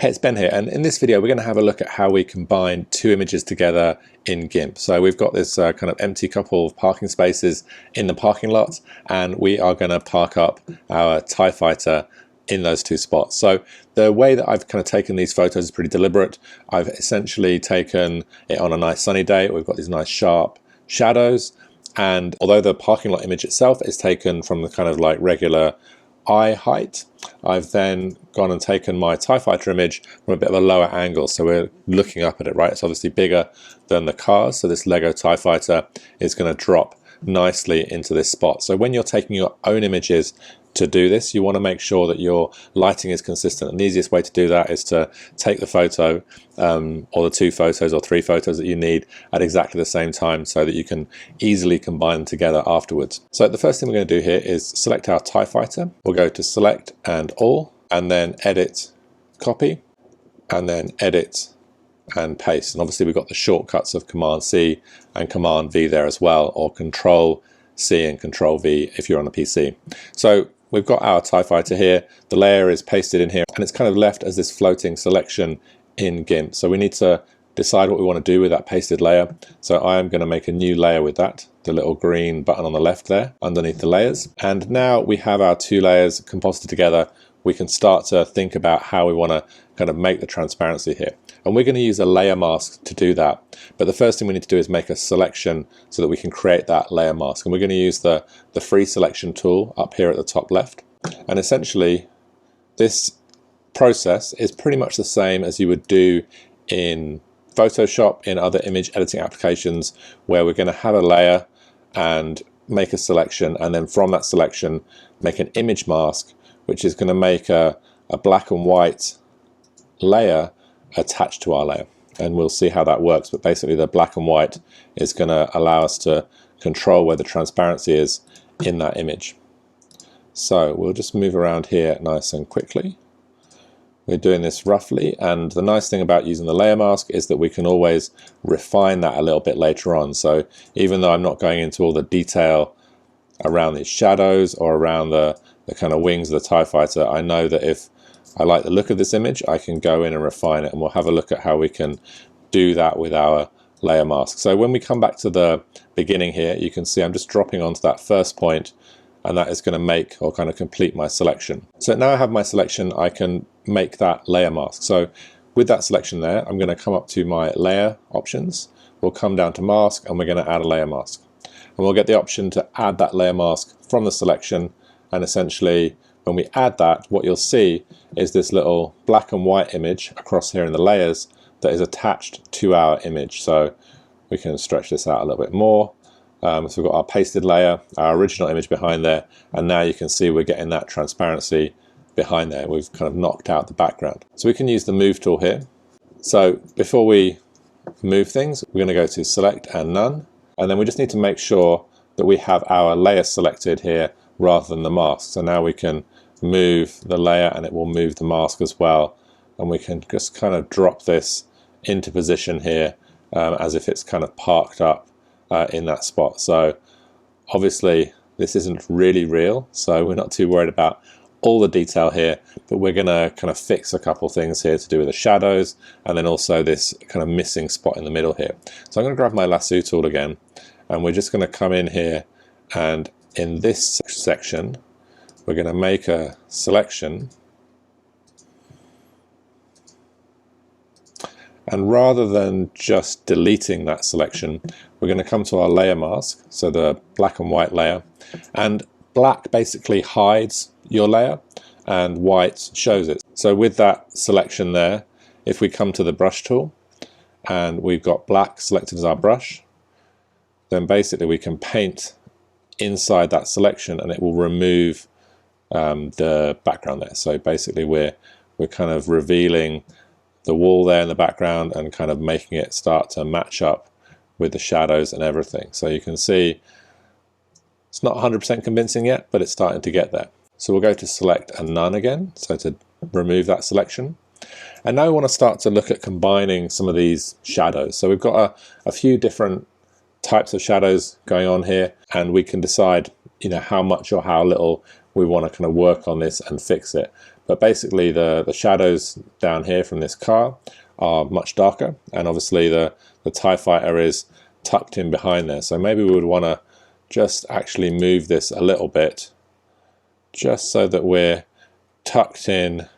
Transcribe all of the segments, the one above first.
Hey, it's Ben here, and in this video we're going to have a look at how we combine two images together in GIMP. So we've got this kind of empty couple of parking spaces in the parking lot, and we are going to park up our TIE fighter in those two spots. So the way that I've kind of taken these photos is pretty deliberate. I've essentially taken it on a nice sunny day. We've got these nice sharp shadows, and although the parking lot image itself is taken from the kind of like regular eye height, I've then gone and taken my TIE fighter image from a bit of a lower angle, so we're looking up at it, right? It's obviously bigger than the cars, so this Lego TIE fighter is going to drop nicely into this spot. So when you're taking your own images to do this, you want to make sure that your lighting is consistent, and the easiest way to do that is to take the photo or the two photos or three photos that you need at exactly the same time so that you can easily combine them together afterwards. So the first thing we're going to do here is select our TIE fighter. We'll go to select and all, and then edit, copy, and then edit and paste. And obviously we've got the shortcuts of Command C and Command V there as well, or Control C and Control V if you're on a PC. So we've got our TIE fighter here, the layer is pasted in here, and it's kind of left as this floating selection in GIMP. So we need to decide what we want to do with that pasted layer. So I am going to make a new layer with that, the little green button on the left there, underneath the layers. And now we have our two layers composited together. We can start to think about how we want to kind of make the transparency here. And we're going to use a layer mask to do that. But the first thing we need to do is make a selection so that we can create that layer mask. And we're going to use the free selection tool up here at the top left. And essentially, this process is pretty much the same as you would do in Photoshop, in other image editing applications, where we're going to have a layer and make a selection, and then from that selection make an image mask, which is going to make a black and white layer attached to our layer. And we'll see how that works, but basically the black and white is going to allow us to control where the transparency is in that image. So we'll just move around here nice and quickly. We're doing this roughly, and the nice thing about using the layer mask is that we can always refine that a little bit later on. So even though I'm not going into all the detail around these shadows or around the kind of wings of the TIE fighter, I know that if I like the look of this image, I can go in and refine it, and we'll have a look at how we can do that with our layer mask. So when we come back to the beginning here, you can see I'm just dropping onto that first point, and that is going to make or kind of complete my selection. So now I have my selection, I can make that layer mask. So with that selection there, I'm going to come up to my layer options. We'll come down to mask, and we're going to add a layer mask. And we'll get the option to add that layer mask from the selection, and essentially when we add that, what you'll see is this little black and white image across here in the layers that is attached to our image. So we can stretch this out a little bit more. So we've got our pasted layer, our original image behind there, and now you can see we're getting that transparency behind there. We've kind of knocked out the background. So we can use the move tool here. So before we move things, we're going to go to select and none, and then we just need to make sure that we have our layer selected here rather than the mask. So now we can move the layer and it will move the mask as well, and we can just kind of drop this into position here as if it's kind of parked up in that spot. So obviously this isn't really real, so we're not too worried about all the detail here, but we're going to kind of fix a couple things here to do with the shadows, and then also this kind of missing spot in the middle here. So I'm going to grab my lasso tool again, and we're just going to come in here, and in this section we're going to make a selection, and rather than just deleting that selection, we're going to come to our layer mask, so the black and white layer, and black basically hides your layer and white shows it. So with that selection there, if we come to the brush tool and we've got black selected as our brush, then basically we can paint inside that selection and it will remove the background there. So basically we're kind of revealing the wall there in the background and kind of making it start to match up with the shadows and everything. So you can see it's not 100% convincing yet, but it's starting to get there. So we'll go to select and none again, so to remove that selection. And now we want to start to look at combining some of these shadows. So we've got a few different types of shadows going on here, and we can decide, you know, how much or how little we want to kind of work on this and fix it. But basically the shadows down here from this car are much darker, and obviously the TIE fighter is tucked in behind there. So maybe we would want to just actually move this a little bit, just so that we're tucked in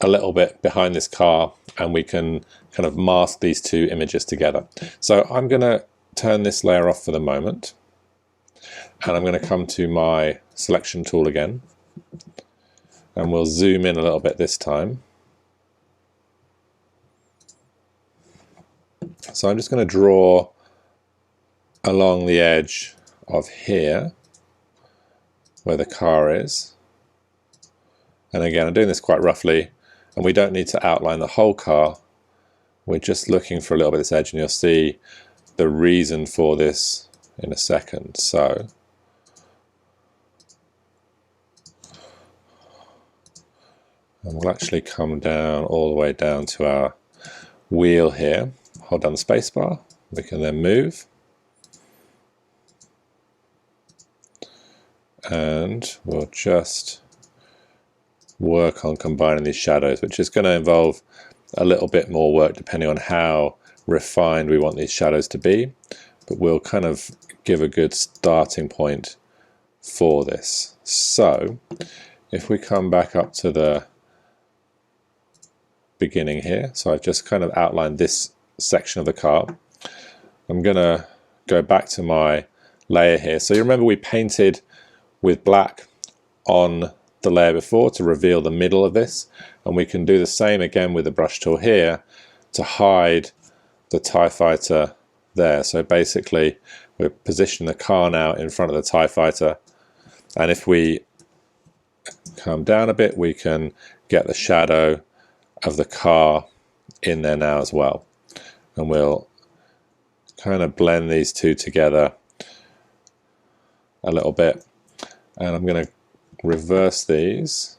a little bit behind this car, and we can kind of mask these two images together. So I'm going to turn this layer off for the moment, and I'm going to come to my selection tool again, and we'll zoom in a little bit this time. So I'm just going to draw along the edge of here where the car is, and again I'm doing this quite roughly, and we don't need to outline the whole car, we're just looking for a little bit of this edge, and you'll see the reason for this in a second. So and we'll actually come down all the way down to our wheel here, hold down the spacebar, we can then move, and we'll just work on combining these shadows, which is going to involve a little bit more work depending on how refined we want these shadows to be, but we'll kind of give a good starting point for this. So if we come back up to the beginning here, so I've just kind of outlined this section of the car, I'm going to go back to my layer here. So you remember we painted with black on the layer before to reveal the middle of this, and we can do the same again with the brush tool here to hide the TIE fighter there. So basically we're positioning the car now in front of the TIE fighter, and if we come down a bit we can get the shadow of the car in there now as well, and we'll kind of blend these two together a little bit, and I'm going to reverse these.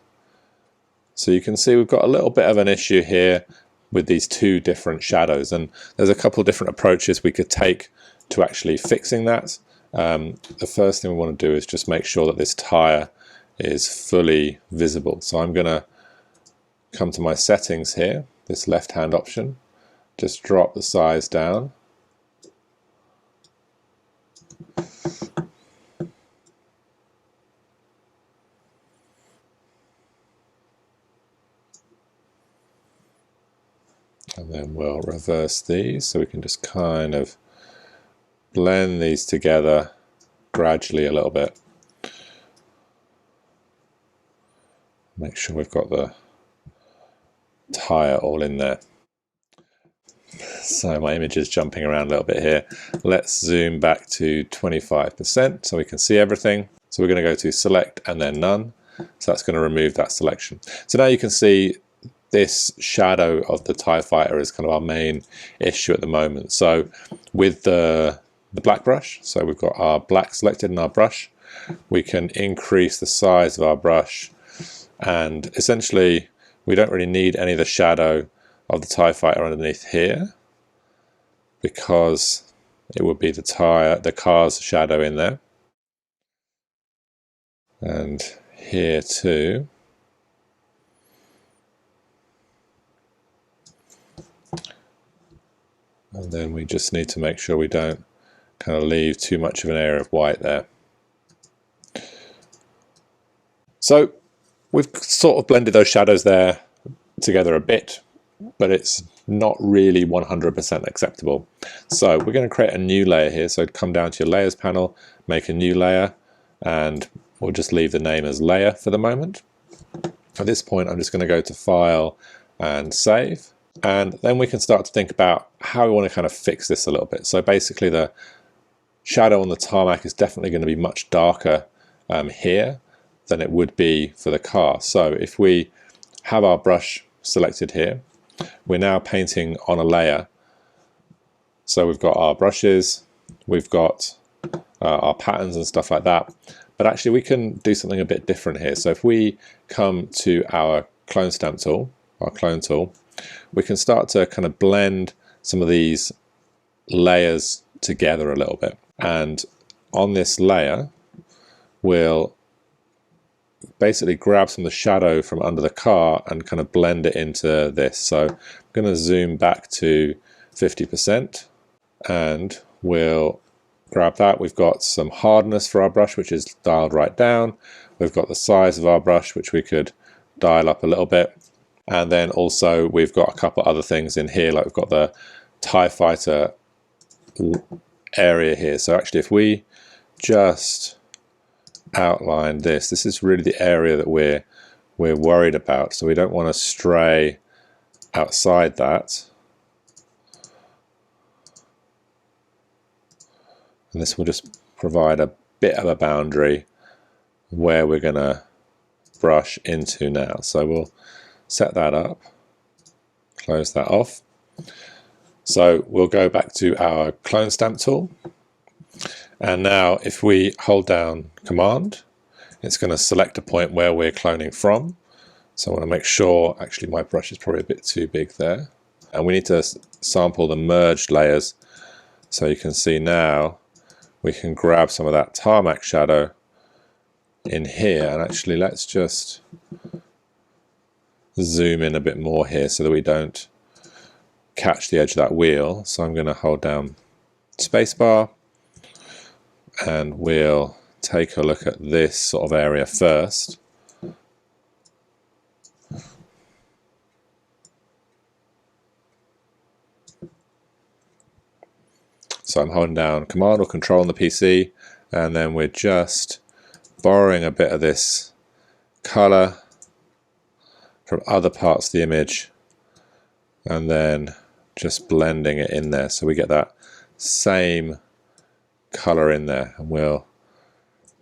So you can see we've got a little bit of an issue here with these two different shadows, and there's a couple of different approaches we could take to actually fixing that. The first thing we want to do is just make sure that this tire is fully visible. So I'm going to come to my settings here, this left hand option, just drop the size down, and then we'll reverse these so we can just kind of blend these together gradually a little bit. Make sure we've got the tire all in there. So my image is jumping around a little bit here. Let's zoom back to 25% so we can see everything. So we're going to go to select and then none. So that's going to remove that selection. So now you can see this shadow of the TIE fighter is kind of our main issue at the moment. So with the black brush, so we've got our black selected in our brush, we can increase the size of our brush, and essentially we don't really need any of the shadow of the TIE fighter underneath here, because it would be the car's shadow in there, and here too. And then we just need to make sure we don't kind of leave too much of an area of white there. So we've sort of blended those shadows there together a bit, but it's not really 100% acceptable. So we're going to create a new layer here. So come down to your layers panel, make a new layer, and we'll just leave the name as layer for the moment. At this point I'm just going to go to file and save, and then we can start to think about how we want to kind of fix this a little bit. So basically the shadow on the tarmac is definitely going to be much darker here than it would be for the car. So if we have our brush selected here, we're now painting on a layer. So we've got our brushes, we've got our patterns and stuff like that, but actually we can do something a bit different here. So if we come to our clone stamp tool, our clone tool, we can start to kind of blend some of these layers together a little bit, and on this layer we'll basically grab some of the shadow from under the car and kind of blend it into this. So I'm going to zoom back to 50% and we'll grab that. We've got some hardness for our brush, which is dialed right down. We've got the size of our brush, which we could dial up a little bit. And then also we've got a couple other things in here, like we've got the TIE Fighter area here. So actually if we just outline this is really the area that we're worried about. So we don't want to stray outside that. And this will just provide a bit of a boundary where we're going to brush into now. So we'll set that up, close that off. So we'll go back to our clone stamp tool. And now if we hold down Command, it's going to select a point where we're cloning from. So I want to make sure, actually my brush is probably a bit too big there. And we need to sample the merged layers. So you can see now we can grab some of that tarmac shadow in here, and actually let's just zoom in a bit more here so that we don't catch the edge of that wheel. So I'm going to hold down spacebar and we'll take a look at this sort of area first. So I'm holding down Command or Control on the PC, and then we're just borrowing a bit of this color from other parts of the image and then just blending it in there so we get that same color in there. And we'll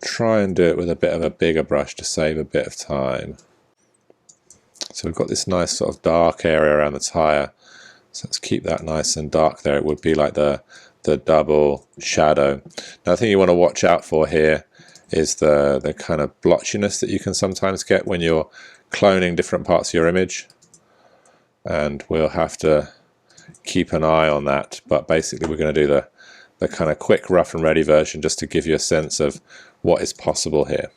try and do it with a bit of a bigger brush to save a bit of time. So we've got this nice sort of dark area around the tire, so let's keep that nice and dark there. It would be like the double shadow. Now the thing you want to watch out for here is the kind of blotchiness that you can sometimes get when you're cloning different parts of your image, and we'll have to keep an eye on that. But basically we're going to do the kind of quick rough and ready version just to give you a sense of what is possible here.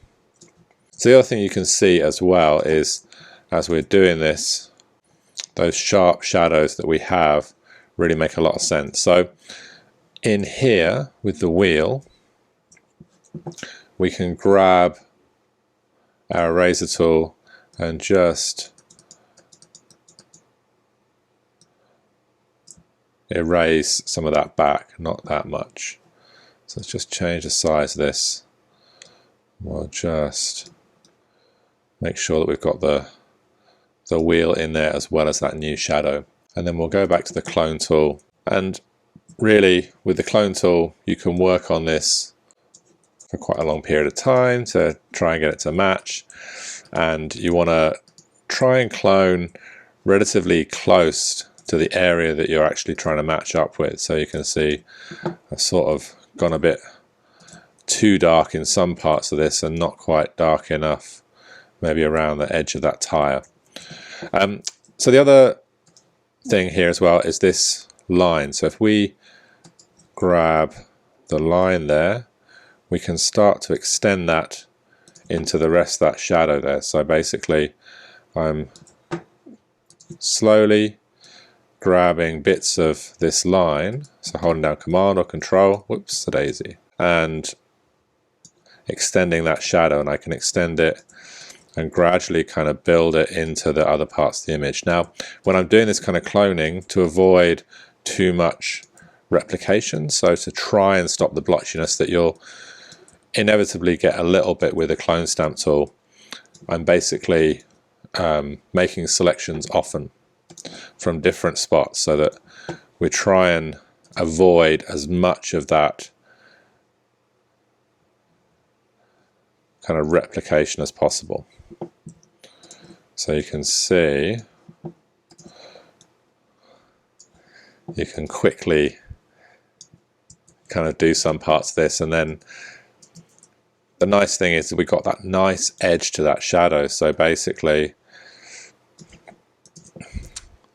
So the other thing you can see as well is, as we're doing this, those sharp shadows that we have really make a lot of sense. So in here with the wheel, we can grab our eraser tool and just erase some of that back, not that much. So let's just change the size of this. We'll just make sure that we've got the wheel in there as well as that new shadow. And then we'll go back to the clone tool, and really with the clone tool you can work on this for quite a long period of time to try and get it to match, and you want to try and clone relatively close to the area that you're actually trying to match up with. So you can see I've sort of gone a bit too dark in some parts of this and not quite dark enough maybe around the edge of that tire. So the other thing here as well is this line. So if we grab the line there, we can start to extend that into the rest of that shadow there. So basically I'm slowly grabbing bits of this line, so holding down Command or Control, whoops, a daisy, and extending that shadow, and I can extend it and gradually kind of build it into the other parts of the image. Now when I'm doing this kind of cloning, to avoid too much replication, so to try and stop the blotchiness that you'll inevitably get a little bit with a clone stamp tool, I'm basically making selections often from different spots so that we try and avoid as much of that kind of replication as possible. So you can see you can quickly kind of do some parts of this, and then the nice thing is that we've got that nice edge to that shadow. So basically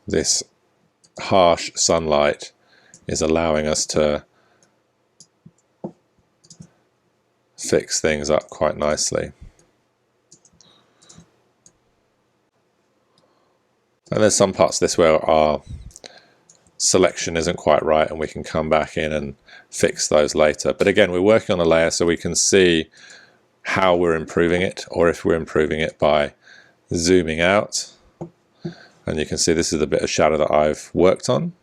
this harsh sunlight is allowing us to fix things up quite nicely. And there's some parts of this where our selection isn't quite right, and we can come back in and fix those later. But again, we're working on a layer so we can see how we're improving it, or if we're improving it by zooming out. And you can see this is the bit of shadow that I've worked on,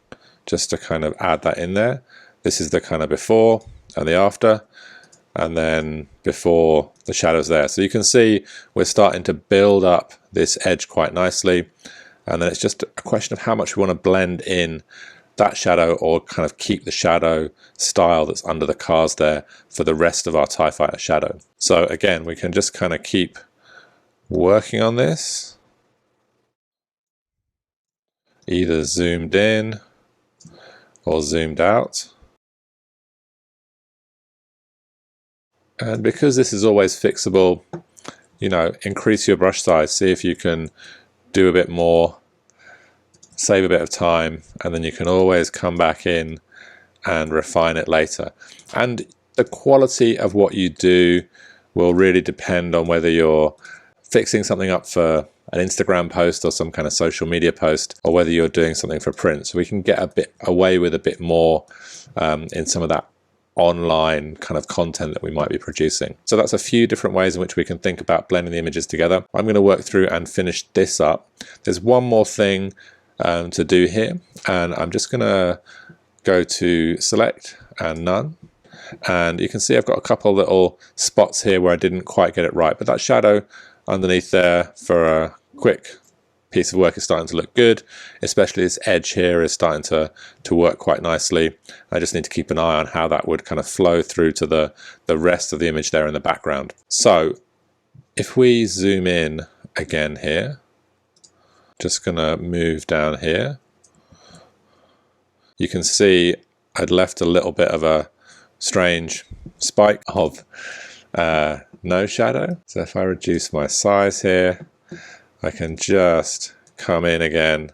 just to kind of add that in there. This is the kind of before and the after, and then before the shadows there. So you can see we're starting to build up this edge quite nicely. And then it's just a question of how much we want to blend in that shadow, or kind of keep the shadow style that's under the cars there for the rest of our TIE Fighter shadow. So again, we can just kind of keep working on this, either zoomed in or zoomed out. And because this is always fixable, you know, increase your brush size, see if you can do a bit more, save a bit of time, and then you can always come back in and refine it later. And the quality of what you do will really depend on whether you're fixing something up for an Instagram post or some kind of social media post, or whether you're doing something for print. So we can get a bit away with a bit more in some of that online kind of content that we might be producing. So that's a few different ways in which we can think about blending the images together. I'm going to work through and finish this up. There's one more thing to do here, and I'm just going to go to select and none, and you can see I've got a couple little spots here where I didn't quite get it right, but that shadow underneath there for a quick piece of work is starting to look good. Especially this edge here is starting to work quite nicely. I just need to keep an eye on how that would kind of flow through to the rest of the image there in the background. So if we zoom in again here, just gonna move down here, you can see I'd left a little bit of a strange spike of no shadow. So if I reduce my size here, I can just come in again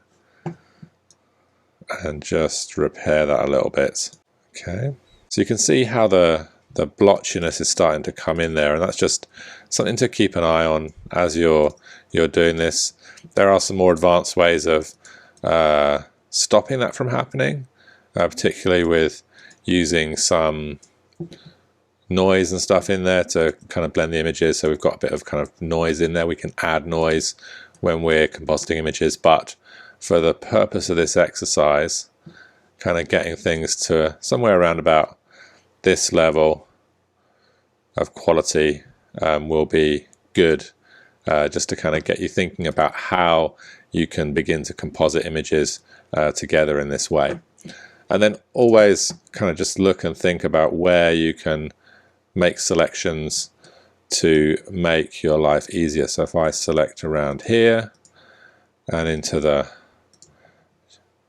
and just repair that a little bit. Okay, so you can see how the blotchiness is starting to come in there, and that's just something to keep an eye on as you're doing this. There are some more advanced ways of stopping that from happening, particularly with using some noise and stuff in there to kind of blend the images. So we've got a bit of kind of noise in there. We can add noise when we're compositing images, but for the purpose of this exercise, kind of getting things to somewhere around about this level of quality will be good, just to kind of get you thinking about how you can begin to composite images together in this way. And then always kind of just look and think about where you can make selections to make your life easier. So if I select around here and into the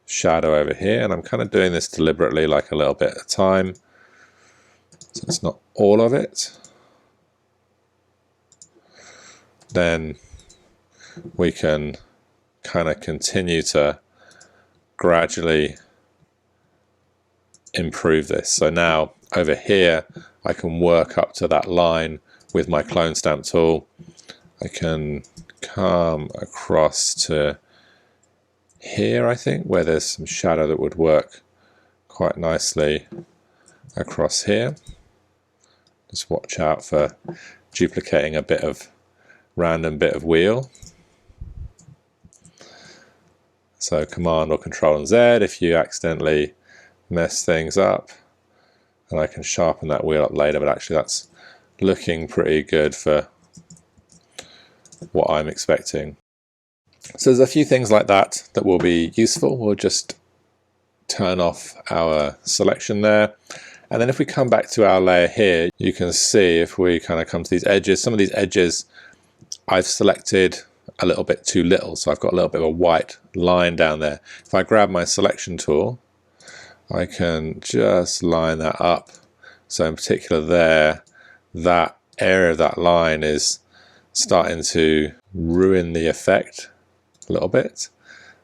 shadow over here, and I'm kind of doing this deliberately, like a little bit at a time, so it's not all of it, then we can kind of continue to gradually improve this. So now over here I can work up to that line with my clone stamp tool. I can come across to here, I think, where there's some shadow that would work quite nicely across here. Just watch out for duplicating a bit of random bit of wheel. So Command or Control and Z if you accidentally mess things up, and I can sharpen that wheel up later, but actually that's looking pretty good for what I'm expecting. So there's a few things like that that will be useful. We'll just turn off our selection there, and then if we come back to our layer here, you can see if we kind of come to these edges, some of these edges I've selected a little bit too little, so I've got a little bit of a white line down there. If I grab my selection tool, I can just line that up. So in particular there, that area of that line is starting to ruin the effect a little bit.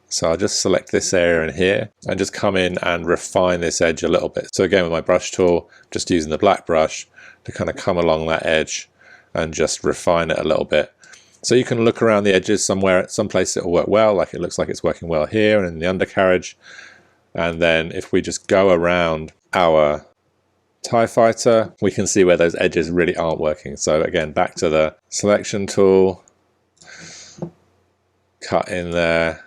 So I'll just select this area in here and just come in and refine this edge a little bit. So again, with my brush tool, just using the black brush to kind of come along that edge and just refine it a little bit. So you can look around the edges somewhere, some place it will work well, like it looks like it's working well here and in the undercarriage. And then if we just go around our TIE fighter, we can see where those edges really aren't working. So again, back to the selection tool, cut in there,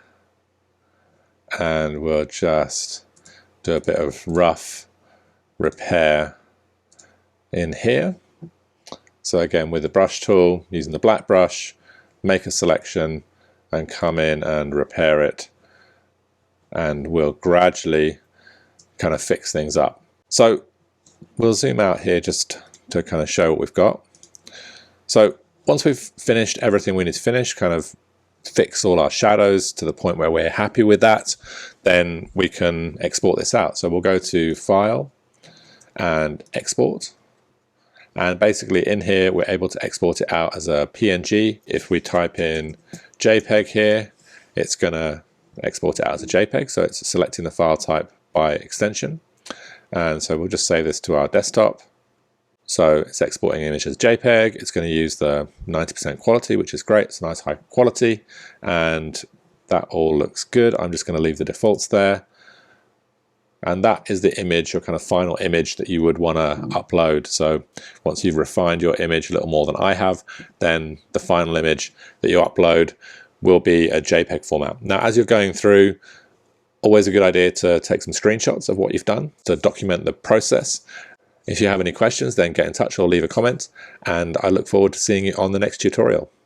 and we'll just do a bit of rough repair in here. So again, with the brush tool, using the black brush, make a selection and come in and repair it, and we'll gradually kind of fix things up. So we'll zoom out here just to kind of show what we've got. So once we've finished everything we need to finish, kind of fix all our shadows to the point where we're happy with that, then we can export this out. So we'll go to File and Export. And basically in here, we're able to export it out as a PNG. If we type in JPEG here, it's going to export it out as a JPEG. So it's selecting the file type by extension. And so we'll just save this to our desktop. So it's exporting image as JPEG. It's going to use the 90% quality, which is great. It's a nice high quality. And that all looks good. I'm just going to leave the defaults there. And that is the image, your kind of final image that you would want to upload. So once you've refined your image a little more than I have, then the final image that you upload will be a JPEG format. Now, as you're going through, always a good idea to take some screenshots of what you've done to document the process. If you have any questions, then get in touch or leave a comment. And I look forward to seeing you on the next tutorial.